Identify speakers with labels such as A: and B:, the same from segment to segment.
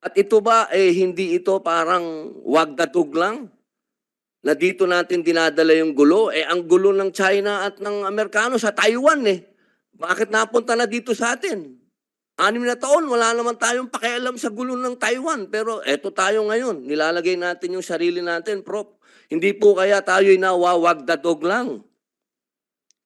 A: At ito ba, hindi ito parang wagdatog lang? Na dito natin dinadala yung gulo? Ang gulo ng China at ng Amerikano sa Taiwan eh. Bakit napunta na dito sa atin? 6 na taon, wala naman tayong pakialam sa gulo ng Taiwan. Pero eto tayo ngayon, nilalagay natin yung sarili natin, Prof. Hindi po kaya tayo'y nawawagdadog lang?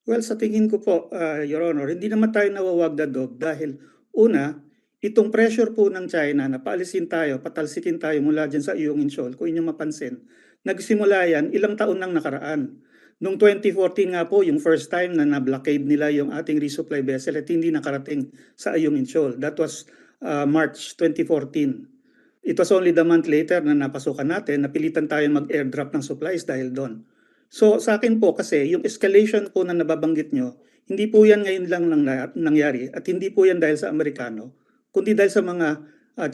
B: Well, sa tingin ko po, Your Honor, hindi naman tayo nawawagdadog dahil una, itong pressure po ng China na paalisin tayo, patalsikin tayo mula dyan sa iyong Incheon, kung inyong mapansin, nagsimula yan ilang taon nang nakaraan. Noong 2014 nga po, yung first time na na-blockade nila yung ating resupply vessel at hindi nakarating sa Ayong Incheon. That was March 2014. It was only the month later na napasukan natin, napilitan tayo mag-airdrop ng supplies dahil doon. So sa akin po kasi, yung escalation po na nababanggit nyo, hindi po yan ngayon lang nangyari at hindi po yan dahil sa Amerikano, kundi dahil sa mga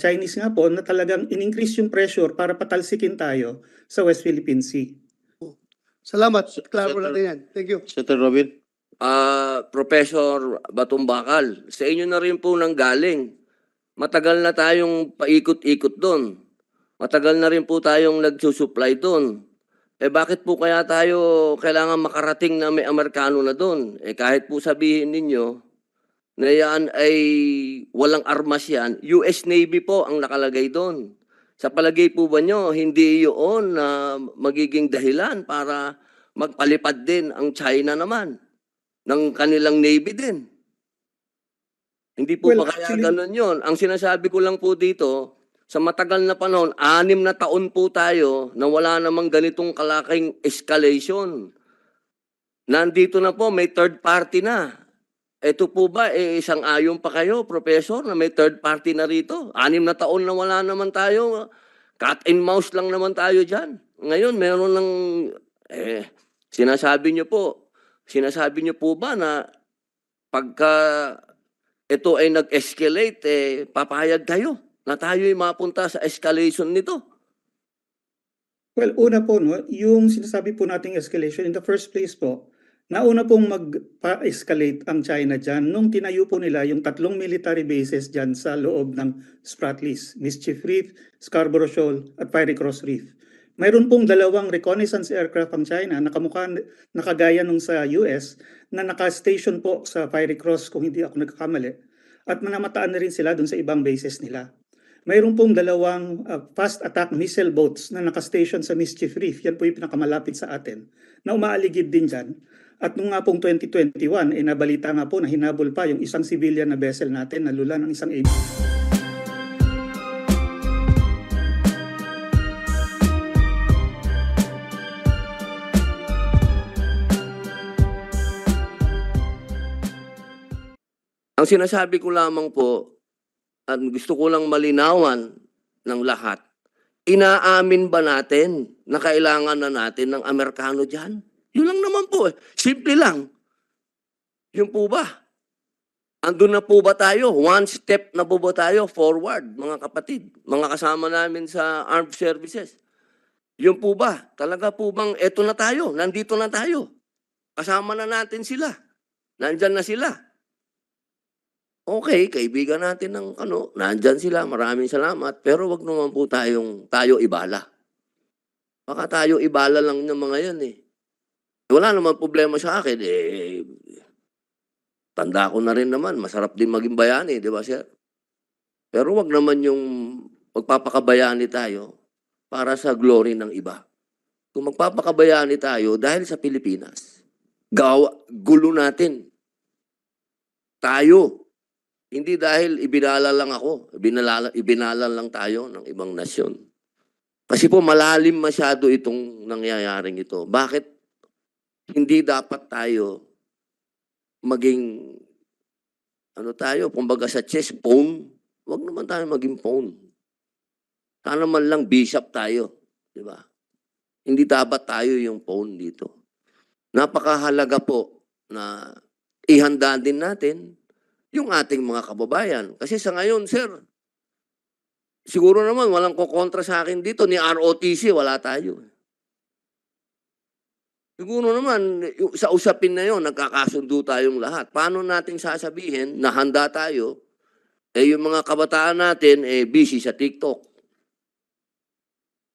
B: Chinese nga po na talagang in-increase yung pressure para patalsikin tayo sa West Philippine Sea.
C: Salamat. Klaro natin yan. Thank you.
D: Senator Robin.
A: Professor Batumbakal, sa inyo na rin po nang galing. Matagal na tayong paikot-ikot doon. Matagal na rin po tayong nagsusupply doon. Bakit po kaya tayo kailangan makarating na may Amerikano na doon? Kahit po sabihin ninyo na yan ay walang armas yan, US Navy po ang nakalagay doon. Sa palagay po ba nyo, hindi yun na magiging dahilan para magpalipad din ang China naman ng kanilang Navy din? Hindi po
B: Well,
A: ba kaya
B: actually,
A: ganun yun? Ang sinasabi ko lang po dito, sa matagal na panahon, 6 na taon po tayo na wala namang ganitong kalaking escalation. Nandito na po, may third party na. Ito po ba, isang ayon pa kayo, Professor, na may third party na rito? 6 na taon na wala naman tayo. Cat and mouse lang naman tayo dyan. Ngayon, meron ng, sinasabi niyo po ba na pagka ito ay nag-escalate, papayag kayo na tayo'y mapunta sa escalation nito?
B: well, una po, no, yung sinasabi po nating escalation, in the first place po, nauna pong mag-escalate ang China dyan nung tinayo po nila yung 3 military bases dyan sa loob ng Spratlys, Mischief Reef, Scarborough Shoal at Fiery Cross Reef. Mayroon pong 2 reconnaissance aircraft ang China nakagaya nung sa US na naka-station po sa Fiery Cross kung hindi ako nagkakamali at manamataan na rin sila dun sa ibang bases nila. Mayroon pong 2 fast attack missile boats na naka-station sa Mischief Reef. Yan po yung pinakamalapit sa atin na umaaligid din dyan. At nung nga pong 2021, nabalita nga po na hinabol pa yung isang civilian na vessel natin na lula ng isang
A: Ang sinasabi ko lamang po, at gusto ko lang malinawan ng lahat, inaamin ba natin na kailangan na natin ng Amerikano dyan? Yun lang naman po. Simple lang. Yun po ba? Andun na po ba tayo? One step na po ba tayo forward, mga kapatid? Mga kasama namin sa armed services. Yun po ba? Talaga po bang eto na tayo? Nandito na tayo. Kasama na natin sila. Nandyan na sila. Okay, kaibigan natin ng nandyan sila, maraming salamat, pero wag naman po tayo ibala. Baka tayo ibala lang ng mga yan Wala naman problema sa akin, tanda ko na rin naman, masarap din maging bayani, di ba sir? Pero wag naman yung magpapakabayani tayo para sa glory ng iba. Kung magpapakabayani tayo dahil sa Pilipinas, gulo natin. Tayo. Hindi dahil ibinala lang ako, ibinala lang tayo ng ibang nasyon. Kasi po malalim masyado itong nangyayaring ito. Bakit hindi dapat tayo maging, kumbaga sa chess, pawn? Huwag naman tayo maging pawn. Sana man lang bishop tayo. Di ba? Hindi dapat tayo yung pawn dito. Napakahalaga po na ihanda din natin yung ating mga kababayan. Kasi sa ngayon, sir, siguro naman walang kukontra sa akin dito. Ni ROTC, wala tayo. Siguro naman, sa usapin na yon, nagkakasundo tayong lahat. Paano nating sasabihin na handa tayo yung mga kabataan natin, busy sa TikTok.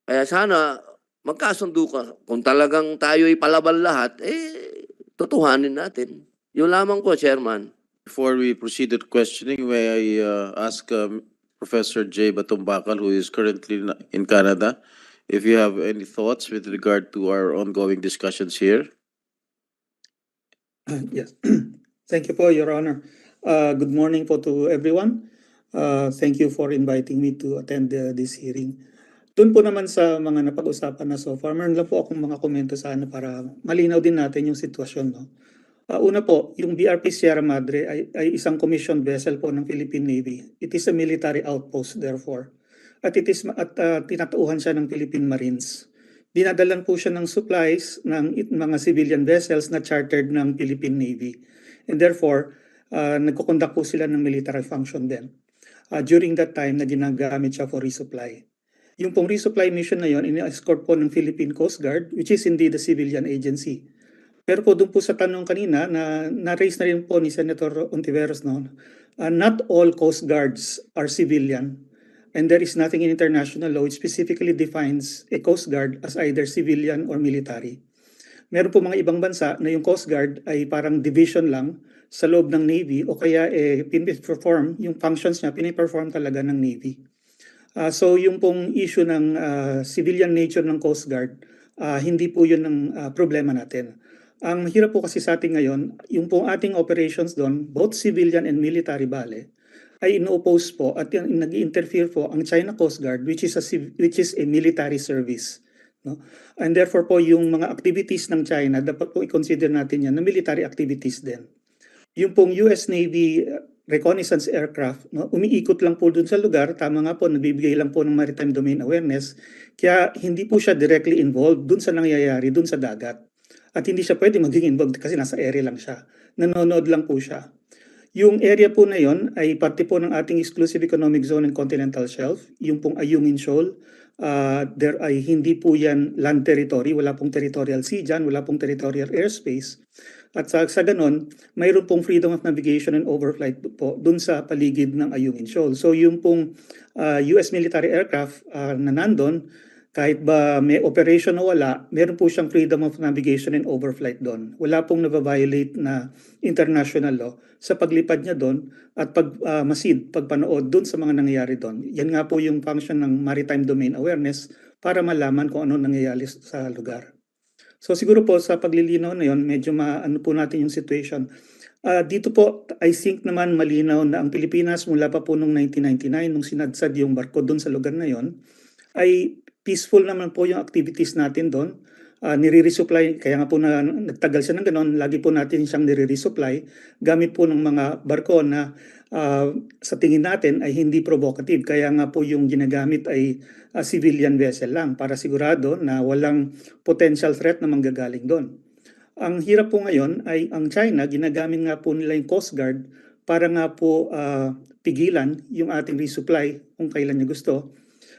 A: Kaya sana magkasundo ka. Kung talagang tayo'y palaban lahat, tutuhanin natin. Yun lamang po, Chairman.
D: Before we proceed with questioning, may I ask Professor Jay Batumbakal, who is currently in Canada, if you have any thoughts with regard to our ongoing discussions here?
B: Yes. Thank you po, Your Honor. Good morning po to everyone. Thank you for inviting me to attend this hearing. Doon po naman sa mga napag-usapan na so far, meron lang po akong mga komento sana para malinaw din natin yung sitwasyon. No? Una po, yung BRP Sierra Madre ay isang commissioned vessel po ng Philippine Navy. It is a military outpost therefore. At tinatauhan siya ng Philippine Marines. Dinadalan po siya ng supplies ng mga civilian vessels na chartered ng Philippine Navy. And therefore, nagkukonduct po sila ng military function din. During that time na ginagamit siya for resupply. Yung pong resupply mission na yon, ini-escort po ng Philippine Coast Guard, which is indeed a civilian agency. Pero po doon po sa tanong kanina, na-raise na rin po ni Senator Ontiveros noon, not all Coast Guards are civilian. And there is nothing in international law which specifically defines a Coast Guard as either civilian or military. Meron po mga ibang bansa na yung Coast Guard ay parang division lang sa loob ng Navy o kaya piniperform, yung functions niya, piniperform talaga ng Navy. So yung pong issue ng civilian nature ng Coast Guard, hindi po yun ang problema natin. Ang hirap po kasi sa atin ngayon, yung pong ating operations doon, both civilian and military bale, ay ino-oppose po at nag-interfere po ang China Coast Guard which is a military service. No? And therefore po yung mga activities ng China, dapat po i-consider natin yan na military activities din. Yung pong US Navy reconnaissance aircraft, no, umiikot lang po dun sa lugar, tama nga po, nagbibigay lang po ng maritime domain awareness, kaya hindi po siya directly involved dun sa nangyayari dun sa dagat. At hindi siya pwede maging involved kasi nasa area lang siya. Nanonood lang po siya. Yung area po na yon ay parte po ng ating exclusive economic zone and continental shelf, yung pong Ayungin Shoal. There ay hindi po yan land territory, wala pong territorial sea dyan, wala pong territorial airspace. At sa ganon, mayroon pong freedom of navigation and overflight po dun sa paligid ng Ayungin Shoal. So yung pong US military aircraft na nandun, kahit ba may operation o wala, meron po siyang freedom of navigation and overflight doon. Wala pong nababiolate na international law sa paglipad niya doon at pagpanood doon sa mga nangyayari doon. Yan nga po yung function ng maritime domain awareness para malaman kung ano nangyayari sa lugar. So siguro po sa paglilinaw na yon, medyo maano po natin yung situation. Dito po, I think naman malinaw na ang Pilipinas mula pa po noong 1999, nung sinadsad yung barko doon sa lugar na yon, ay peaceful naman po yung activities natin doon. Nire-resupply, kaya nga po nagtagal siya ng ganon, lagi po natin siyang nire-resupply gamit po ng mga barko na sa tingin natin ay hindi provocative. Kaya nga po yung ginagamit ay civilian vessel lang para sigurado na walang potential threat na manggagaling doon. Ang hirap po ngayon ay ang China, ginagamit nga po nila yung Coast Guard para nga po pigilan yung ating resupply kung kailan niya gusto.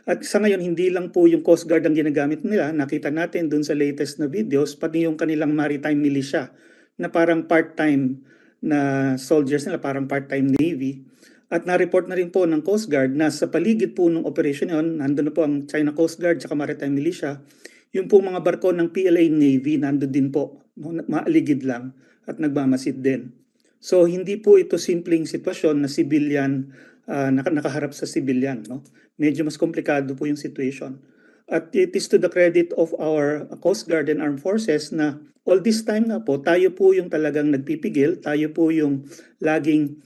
B: At sa ngayon, hindi lang po yung Coast Guard ang ginagamit nila. Nakita natin dun sa latest na videos, pati yung kanilang maritime militia na parang part-time na soldiers nila, parang part-time Navy. At na-report na rin po ng Coast Guard na sa paligid po ng operation yon, nandun na po ang China Coast Guard at maritime militia, yung po mga barko ng PLA Navy, nandun din po, maaligid lang at nagmamasid din. So hindi po ito simpleng sitwasyon na civilian, nakaharap sa civilian. No? Medyo mas komplikado po yung situation. At it is to the credit of our Coast Guard and Armed Forces na all this time na po, tayo po yung talagang nagpipigil, tayo po yung laging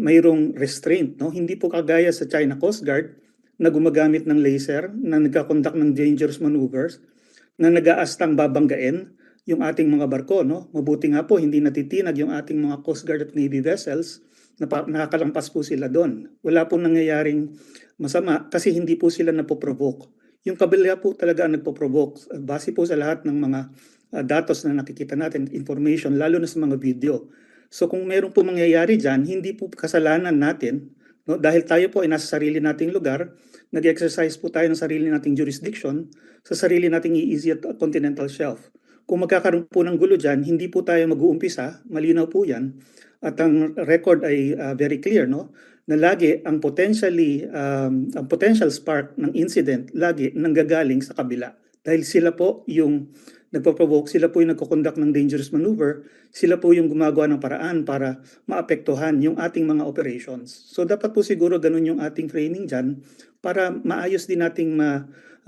B: mayroong restraint. No? Hindi po kagaya sa China Coast Guard na gumagamit ng laser, na nagkakonduct ng dangerous maneuvers, na nag-aastang babanggain yung ating mga barko. No? Mabuti nga po, hindi natitinag yung ating mga Coast Guard at Navy vessels, nakakalampas po sila doon. Wala pong nangyayaring masama kasi hindi po sila napoprovoke. Yung kabila po talaga ang nagpoprovoke. Base po sa lahat ng mga datos na nakikita natin, information, lalo na sa mga video. So kung meron po mangyayari dyan, hindi po kasalanan natin, no? Dahil tayo po ay nasa sarili nating lugar, nag-exercise po tayo ng sarili nating jurisdiction, sa sarili nating EEZ at continental shelf. Kung magkakaroon po ng gulo dyan, hindi po tayo mag-uumpisa, malinaw po yan, At ang record ay very clear, no? Na lagi ang potential spark ng incident lagi nanggagaling sa kabila. Dahil sila po yung nagpo-provoke, sila po yung nagko-conduct ng dangerous maneuver, sila po yung gumagawa ng paraan para maapektuhan yung ating mga operations. So dapat po siguro ganun yung ating framing dyan para maayos din nating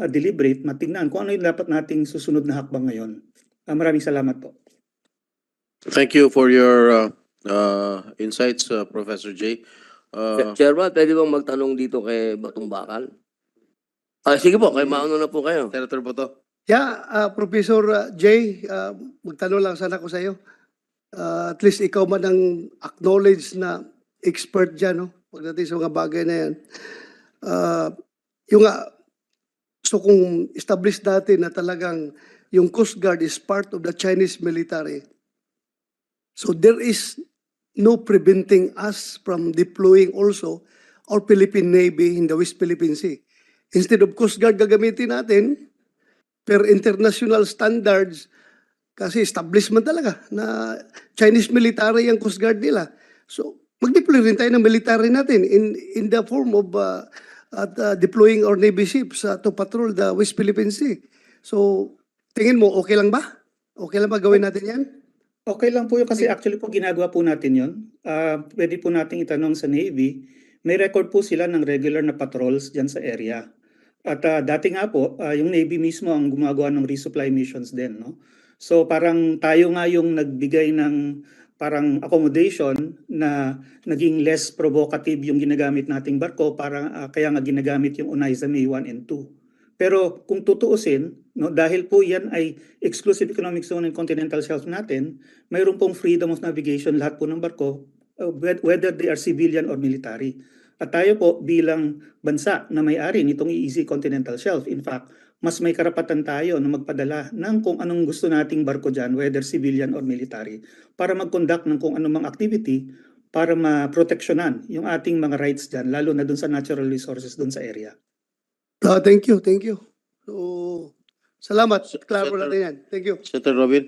B: deliberate, matingnan kung ano yung dapat nating susunod na hakbang ngayon. Maraming salamat po.
D: Thank you for your insights, Professor J.
A: Chairman, pwede bang magtanong dito kay Batong Bakal? Sige po, kay mauna na po kayo.
D: Senator Boto.
C: Yeah, Professor Jay, magtanong lang sana ko sa iyo. At least ikaw man ang acknowledge na expert dyan, no? Pagdating sa mga bagay na yan. So kung establish natin na talagang yung Coast Guard is part of the Chinese military, so there is no preventing us from deploying also our Philippine Navy in the West Philippine Sea. Instead of Coast Guard gagamitin natin, per international standards, kasi establishment talaga na Chinese military ang Coast Guard nila. So, mag-deploy rin tayo ng military natin in the form of deploying our Navy ships to patrol the West Philippine Sea. So, tingin mo, okay lang ba? Okay lang ba gawin natin yan?
B: Okay lang po yun kasi actually po ginagawa po natin yun. Pwede po nating itanong sa Navy. May record po sila ng regular na patrols dyan sa area. At dati nga po, yung Navy mismo ang gumagawa ng resupply missions din. No? So parang tayo nga yung nagbigay ng parang accommodation na naging less provocative yung ginagamit nating barko, kaya nga ginagamit yung Onaiza May 1 and 2. Pero kung tutuusin, no, dahil po yan ay exclusive economic zone and continental shelf natin, mayroon pong freedom of navigation lahat po ng barko, whether they are civilian or military. At tayo po bilang bansa na may-ari nitong EEZ continental shelf, in fact, mas may karapatan tayo na magpadala ng kung anong gusto nating barko dyan, whether civilian or military, para mag-conduct ng kung anumang activity para ma-proteksyonan yung ating mga rights dyan, lalo na dun sa natural resources dun sa area.
C: Thank you, thank you. So, salamat. Klaro natin yan. Thank you.
D: Senator Robin.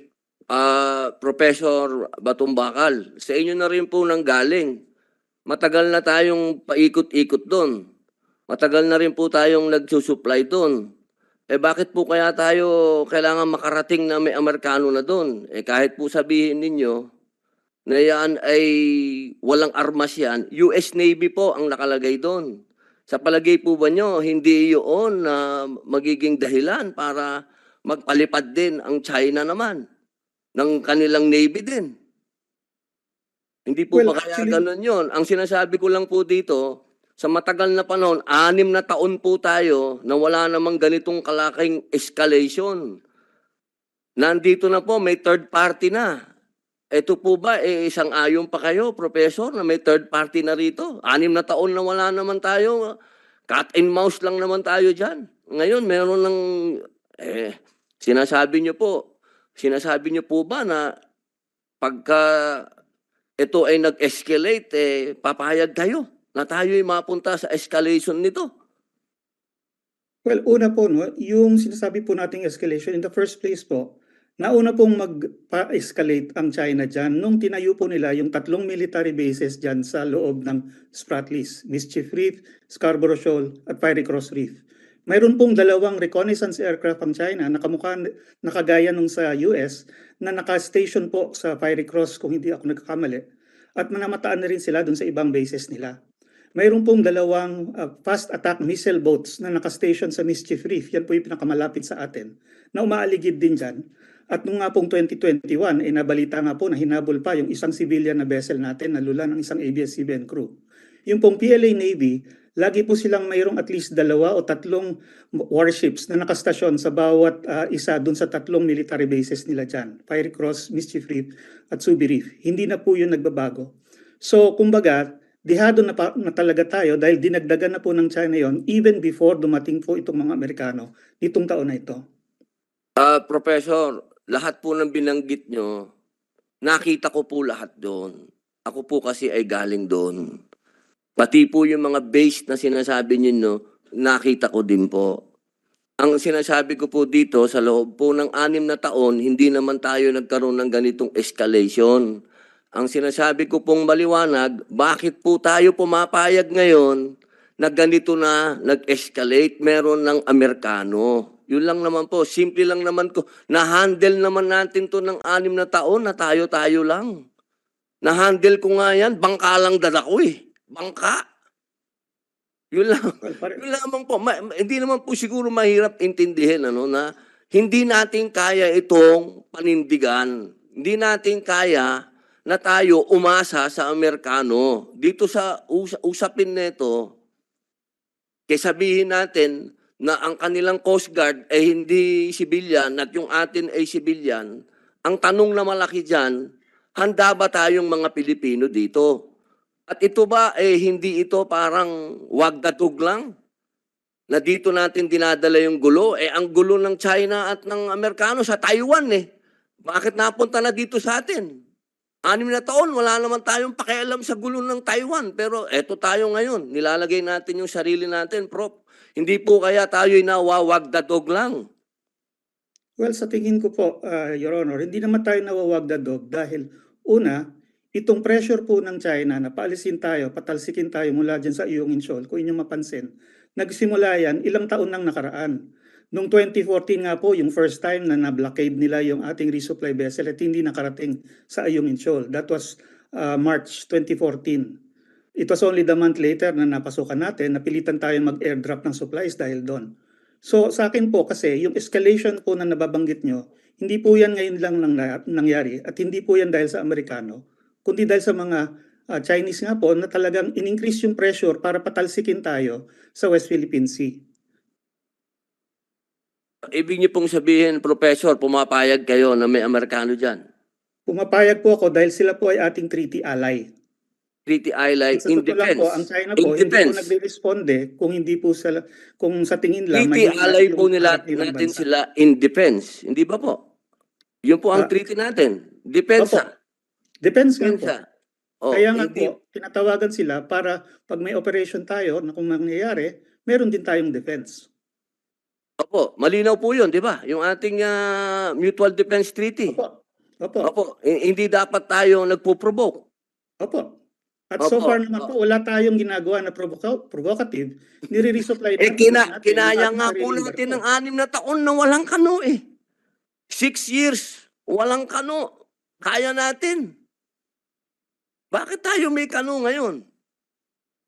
A: Professor Batong Bakal, sa inyo na rin po nanggaling. Matagal na tayong paikot-ikot doon. Matagal na rin po tayong nagsusupply doon. Bakit po kaya tayo kailangan makarating na may Amerikano na doon? Kahit po sabihin ninyo na yan ay walang armas yan, US Navy po ang nakalagay doon. Sa palagay po ba nyo, hindi yun na magiging dahilan para magpalipad din ang China naman ng kanilang Navy din? Hindi po
B: Well,
A: ba kaya
B: actually-
A: ganun yun? Ang sinasabi ko lang po dito, sa matagal na panahon, 6 na taon po tayo na wala namang ganitong kalaking escalation. Nandito na po, may third party na. Ito po ba, isang ayon pa kayo, Professor, na may third party na rito? 6 na taon na wala naman tayo. Cat and mouse lang naman tayo dyan. Ngayon, meron ng, sinasabi niyo po ba na pagka ito ay nag-escalate, papayag kayo na tayo ay mapunta sa escalation nito?
B: Well, una po, no, yung sinasabi po nating escalation, in the first place po, nauna pong magpa-escalate ang China dyan nung tinayo po nila yung 3 military bases dyan sa loob ng Spratlys, Mischief Reef, Scarborough Shoal at Fiery Cross Reef. Mayroon pong 2 reconnaissance aircraft ang China na nakagaya nung sa US na naka-station po sa Fiery Cross kung hindi ako nagkakamali at manamataan na rin sila dun sa ibang bases nila. Mayroon pong 2 fast attack missile boats na naka-station sa Mischief Reef, yan po yung pinakamalapit sa atin, na umaaligid din dyan. At nung nga pong 2021, nabalita nga po na hinabol pa yung isang civilian na vessel natin na lula ng isang ABS-CBN crew. Yung pong PLA Navy, lagi po silang mayroong at least 2 o 3 warships na nakastasyon sa bawat isa dun sa 3 military bases nila dyan. Fiery Cross, Mischief Reef at Subi Reef. Hindi na po yun nagbabago. So kumbaga, dihado na talaga tayo dahil dinagdagan na po ng China yon even before dumating po itong mga Amerikano nitong taon na ito.
A: Professor, lahat po ng binanggit nyo, nakita ko po lahat doon. Ako po kasi ay galing doon. Pati po yung mga base na sinasabi niyo, nakita ko din po. Ang sinasabi ko po dito, sa loob po ng 6 na taon, hindi naman tayo nagkaroon ng ganitong escalation. Ang sinasabi ko pong maliwanag, bakit po tayo pumapayag ngayon na ganito na nag-escalate meron ng Amerikano? Yun lang naman po, simple lang naman ko. Na-handle naman natin to ng 6 na taon na tayo-tayo lang. Na-handle ko nga yan, bangka lang dala ko eh. Bangka. Yun lang.
B: Well,
A: Yun lamang po. Hindi naman po siguro mahirap intindihin na hindi natin kaya itong panindigan. Hindi natin kaya na tayo umasa sa Amerikano. Dito sa usapin nito, sabihin natin na ang kanilang Coast Guard ay hindi civilian at yung atin ay civilian, ang tanong na malaki dyan, handa ba tayong mga Pilipino dito? At ito ba, hindi ito parang wagdatog lang? Na dito natin dinadala yung gulo? Ang gulo ng China at ng Amerikano sa Taiwan Bakit napunta na dito sa atin? 6 na taon, wala naman tayong pakialam sa gulo ng Taiwan. Pero eto tayo ngayon, nilalagay natin yung sarili natin, Prof. Hindi po kaya tayo'y nawawagdadog lang.
B: Well, sa tingin ko po, Your Honor, hindi naman tayo nawawagdadog dahil una, itong pressure po ng China na paalisin tayo, patalsikin tayo mula dyan sa iyong Incheon, kung inyong mapansin, nagsimula yan ilang taon nang nakaraan. Noong 2014 nga po, yung first time na na-blockade nila yung ating resupply vessel at hindi nakarating sa Ayungin Incheon. That was March 2014. It was only the month later na napasukan natin, napilitan tayo mag-airdrop ng supplies dahil doon. So sa akin po kasi, yung escalation po na nababanggit nyo, hindi po yan ngayon lang nangyari at hindi po yan dahil sa Amerikano, kundi dahil sa mga Chinese nga po na talagang in-increase yung pressure para patalsikin tayo sa West Philippine Sea.
A: Ibig niyo pong sabihin, Professor, pumapayag kayo na may Amerikano dyan.
B: Pumapayag po ako dahil sila po ay ating treaty ally.
A: Treaty Island
B: Sa
A: in
B: totoo lang
A: defense.
B: po, ang China
A: In
B: po, hindi po
A: defense.
B: nagre-responde kung sa tingin lang
A: Treaty
B: maging
A: ally
B: yung
A: po nila
B: harap nilang
A: natin
B: bansa.
A: sila in defense. Hindi ba po? Yun po ang
B: Ah,
A: treaty natin. Depensa.
B: Opo. Depends nga po.
A: Depensa. Oh,
B: Kaya nga
A: hindi,
B: po, tinatawagan sila para pag may operation tayo na kung mangyayari, meron din tayong defense.
A: opo, malinaw po yun, di ba? Yung ating Mutual Defense Treaty.
B: Opo. Opo.
A: Opo, hindi dapat tayo nagpo-provoke.
B: Opo. At so
A: Opo.
B: far naman po, wala tayong ginagawa na provocative. Nire-resupply natin
A: Kinaya
B: yung
A: nga
B: ating
A: po
B: sariling
A: natin
B: barko.
A: ng 6 na taon na walang kano 6 years, walang kano. Kaya natin. Bakit tayo may kano ngayon?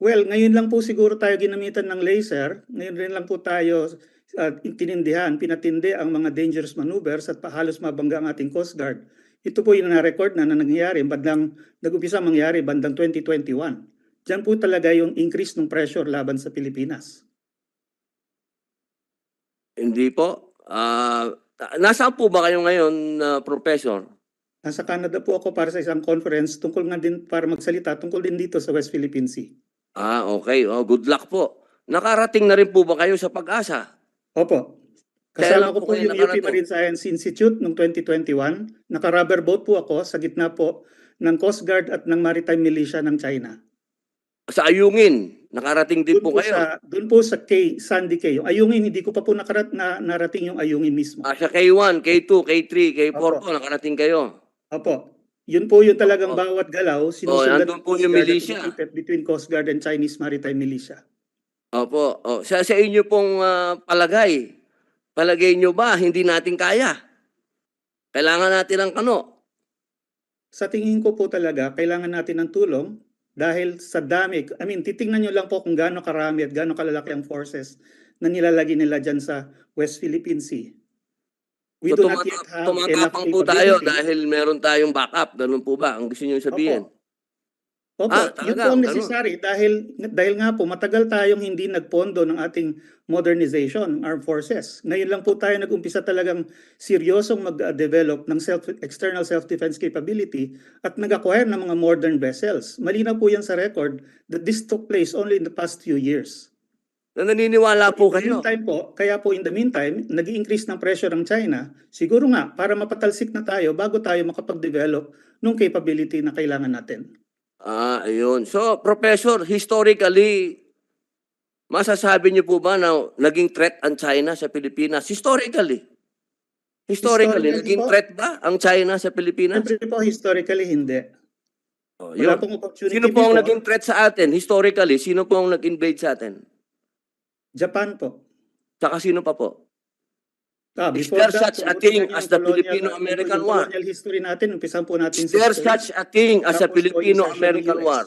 B: Well, ngayon lang po siguro tayo ginamitan ng laser. Ngayon rin lang po tayo pinatindi ang mga dangerous maneuvers at halos mabangga ang ating Coast Guard. Ito po yung na-record na nangyari, nag-upisa mangyari bandang 2021. Diyan po talaga yung increase ng pressure laban sa Pilipinas.
A: Hindi po. Nasaan po ba kayo ngayon, Professor?
B: Nasa Canada po ako para sa isang conference tungkol nga din para magsalita tungkol din dito sa West Philippine Sea.
A: Okay. Good luck po. Nakarating na rin po ba kayo sa Pag-asa?
B: Opo.
A: Kailan
B: Kasama ko
A: po
B: po
A: kayo
B: yung UP
A: nakarating?
B: Marine Science Institute noong 2021. Naka-rubber boat po ako sa gitna po ng Coast Guard at ng Maritime Militia ng China.
A: Sa Ayungin, nakarating din po kayo.
B: Doon po sa Sandy Cay. Yung Ayungin, hindi ko pa po narating yung Ayungin mismo.
A: Sa K1, K2, K3, K4
B: Opo.
A: po, nakarating kayo.
B: Opo. Yun po yung talagang
A: Opo.
B: bawat galaw, sinusundan
A: nandun
B: ng
A: po
B: Coast
A: yung
B: Guard at
A: militia.
B: located between Coast Guard and Chinese Maritime Militia.
A: Opo. Sa inyo pong palagay nyo ba, hindi natin kaya? Kailangan natin ng kano.
B: Sa tingin ko po talaga, kailangan natin ng tulong dahil sa dami. Titingnan nyo lang po kung gaano karami at gaano kalalaki ang forces na nilalagay nila dyan sa West Philippine Sea. We
A: So
B: do not yet have enough
A: tumatapang po tayo
B: capability.
A: dahil meron tayong backup. Ganun po ba? Ang gusto nyo sabihin?
B: Opo,
A: Talaga,
B: yun po ang
A: ganun.
B: necessary dahil nga po matagal tayong hindi nagpondo ng ating modernization, armed forces. Ngayon lang po tayo nag-umpisa talagang seryosong mag-develop ng external self-defense capability at nag-acquire ng mga modern vessels. Malinaw po yan sa record that this took place only in the past few years.
A: Na naniniwala po kayo.
B: Kaya po in the meantime, nag-i-increase ng pressure ang China, siguro nga para mapatalsik na tayo bago tayo makapag-develop ng capability na kailangan natin.
A: Ayun. So, Professor, historically, masasabi niyo po ba na naging threat ang China sa Pilipinas? Historically,
B: Historically
A: naging
B: po.
A: threat ba ang China sa Pilipinas?
B: Siyempre po, historically hindi.
A: Oh,
B: Wala
A: yun.
B: pong opportunity
A: Sino po ang
B: before.
A: naging threat sa atin? Historically, sino po ang nag-invade sa atin?
B: Japan po.
A: Saka sino pa po?
B: Is
A: there such a thing as the Filipino-American War?
B: Colonial history natin, umpisan po natin
A: Is there such a thing as a
B: Tapos po,
A: Filipino-American
B: insertion ng US.
A: War?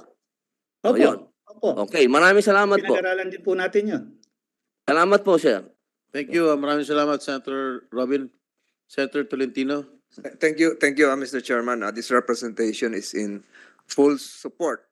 B: Opo,
A: O, yun.
B: opo.
A: Okay, maraming salamat po.
B: Pinag-aralan din po natin yun.
A: Salamat po, sir.
D: Thank you. Maraming salamat, Senator Robin. Senator Tolentino.
E: Thank you, Mr. Chairman. This representation is in full support